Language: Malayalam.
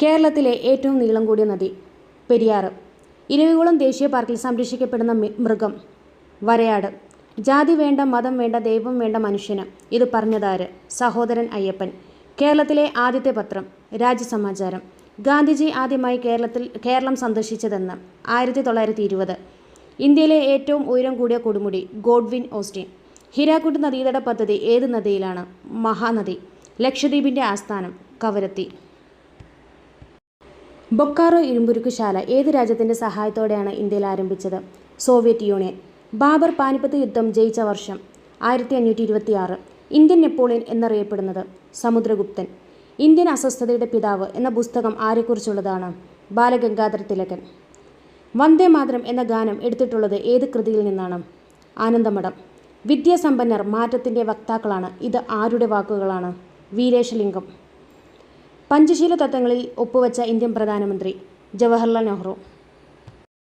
കേരളത്തിലെ ഏറ്റവും നീളം കൂടിയ നദി പെരിയാർ. ഇരവികുളം ദേശീയ പാർക്കിൽ സംരക്ഷിക്കപ്പെടുന്ന മൃഗം വരയാട്. ജാതി വേണ്ട, മതം വേണ്ട, ദൈവം വേണ്ട മനുഷ്യന്. ഇത് പറഞ്ഞതാര്? സഹോദരൻ അയ്യപ്പൻ. കേരളത്തിലെ ആദ്യത്തെ പത്രം രാജ്യസമാചാരം. ഗാന്ധിജി ആദ്യമായി കേരളം സന്ദർശിച്ചതെന്ന് 1920. ഇന്ത്യയിലെ ഏറ്റവും ഉയരം കൂടിയ കൊടുമുടി ഗോഡ്വിൻ ഓസ്റ്റിൻ. ഹിരാക്കുഡ് നദീതട പദ്ധതി ഏത് നദിയിലാണ്? മഹാനദി. ലക്ഷദ്വീപിൻ്റെ ആസ്ഥാനം കവരത്തി. ബൊക്കാറോ ഇരുമ്പുരുക്കുശാല ഏത് രാജ്യത്തിൻ്റെ സഹായത്തോടെയാണ് ഇന്ത്യയിൽ ആരംഭിച്ചത്? Soviet union. ബാബർ പാനിപ്പത്ത് യുദ്ധം ജയിച്ച വർഷം 1526. ഇന്ത്യൻ നെപ്പോളിയൻ എന്നറിയപ്പെടുന്നത് സമുദ്രഗുപ്തൻ. ഇന്ത്യൻ അസ്വസ്ഥതയുടെ പിതാവ് എന്ന പുസ്തകം ആരെക്കുറിച്ചുള്ളതാണ്? ബാലഗംഗാധര തിലകൻ. വന്ദേ മാതരം എന്ന ഗാനം എടുത്തിട്ടുള്ളത് ഏത് കൃതിയിൽ നിന്നാണ്? ആനന്ദമഠം. വിദ്യാസമ്പന്നർ മാറ്റത്തിൻ്റെ വക്താക്കളാണ്. ഇത് ആരുടെ വാക്കുകളാണ്? വീരേശലിംഗം. പഞ്ചശീല തത്വങ്ങളിൽ ഒപ്പുവെച്ച ഇന്ത്യൻ പ്രധാനമന്ത്രി ജവഹർലാൽ നെഹ്റു.